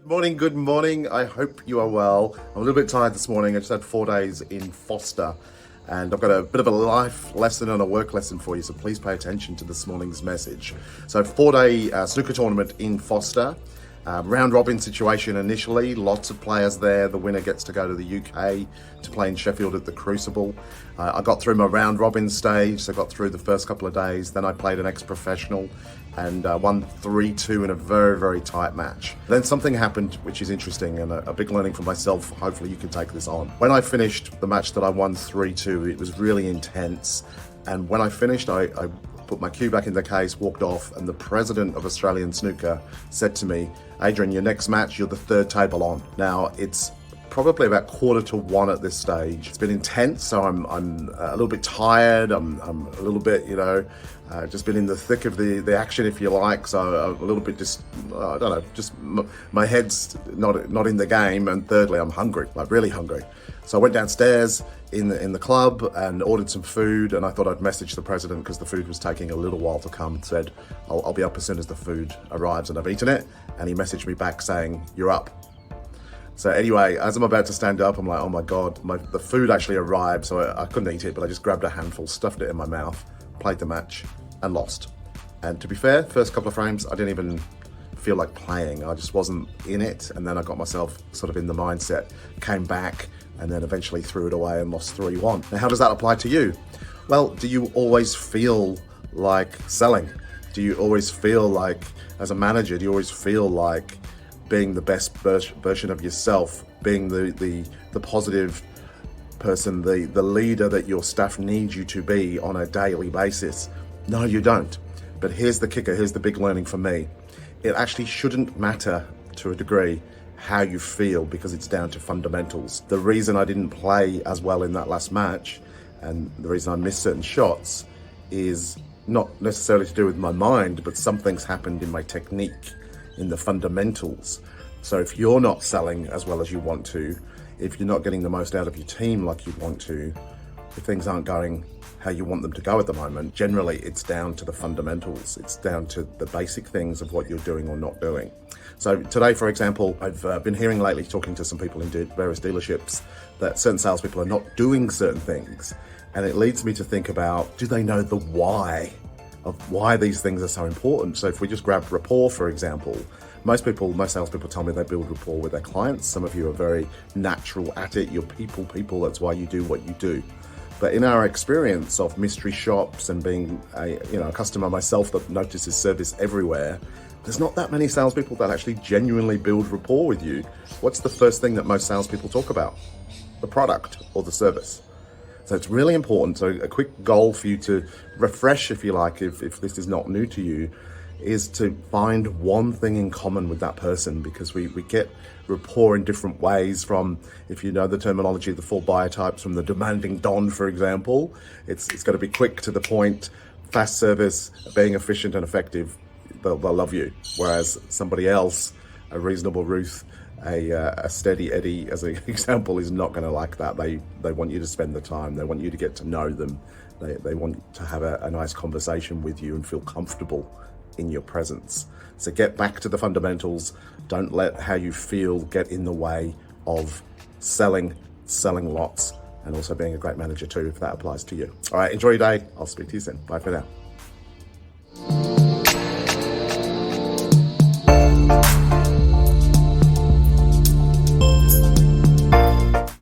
Good morning. I hope you are well. I'm a little bit tired this morning. I just had 4 days in Forster, and I've got a bit of a life lesson and a work lesson for you, so please pay attention to this morning's message. So 4-day snooker tournament in Forster. Round robin situation initially, lots of players there. The winner gets to go to the UK to play in Sheffield at the Crucible. I got through my round robin stage, so I got through the first couple of days. Then I played an ex-professional and won 3-2 in a very, very tight match. Then something happened which is interesting and a big learning for myself. Hopefully you can take this on. When I finished the match that I won 3-2, it was really intense. And when I finished, I put my cue back in the case, walked off, and the president of Australian Snooker said to me, "Adrian, your next match, you're the third table on." Now, it's probably about 1:45 at this stage. It's been intense, so I'm a little bit tired. I'm a little bit, just been in the thick of the action, if you like. So I'm a little bit just, I don't know, just my head's not in the game. And thirdly, I'm hungry, like really hungry. So I went downstairs in the club and ordered some food, and I thought I'd message the president because the food was taking a little while to come. Said, I'll be up as soon as the food arrives, and I've eaten it. And he messaged me back saying, "You're up." So anyway, as I'm about to stand up, I'm like, oh my God, the food actually arrived, so I couldn't eat it, but I just grabbed a handful, stuffed it in my mouth, played the match, and lost. And to be fair, first couple of frames, I didn't even feel like playing. I just wasn't in it, and then I got myself sort of in the mindset, came back, and then eventually threw it away and lost 3-1. Now, how does that apply to you? Well, do you always feel like selling? Do you always feel like, as a manager, do you always feel like being the best version of yourself, being the positive person, the leader that your staff needs you to be on a daily basis? No, you don't. But here's the kicker, here's the big learning for me. It actually shouldn't matter to a degree how you feel, because it's down to fundamentals. The reason I didn't play as well in that last match, and the reason I missed certain shots, is not necessarily to do with my mind, but something's happened in my technique, in the fundamentals. So if you're not selling as well as you want to, if you're not getting the most out of your team like you want to, if things aren't going how you want them to go at the moment, generally it's down to the fundamentals. It's down to the basic things of what you're doing or not doing. So today, for example, I've been hearing lately, talking to some people in various dealerships, that certain salespeople are not doing certain things. And it leads me to think about, do they know the why of why these things are so important? So if we just grab rapport, for example, most salespeople tell me they build rapport with their clients. Some of you are very natural at it. You're people, that's why you do what you do. But in our experience of mystery shops and being a customer myself that notices service everywhere, there's not that many salespeople that actually genuinely build rapport with you. What's the first thing that most salespeople talk about? The product or the service. So it's really important. So a quick goal for you to refresh, if you like, if this is not new to you, is to find one thing in common with that person, because we get rapport in different ways. From, if you know the terminology of the 4 buyer types, from the demanding Don, for example, it's got to be quick, to the point, fast service, being efficient and effective. They'll love you. Whereas somebody else, a reasonable Ruth, a steady Eddie, as an example, is not going to like that. They want you to spend the time. They want you to get to know them. They want to have a nice conversation with you and feel comfortable in your presence. So get back to the fundamentals. Don't let how you feel get in the way of selling lots, and also being a great manager too, if that applies to you. All right, enjoy your day. I'll speak to you soon. Bye for now.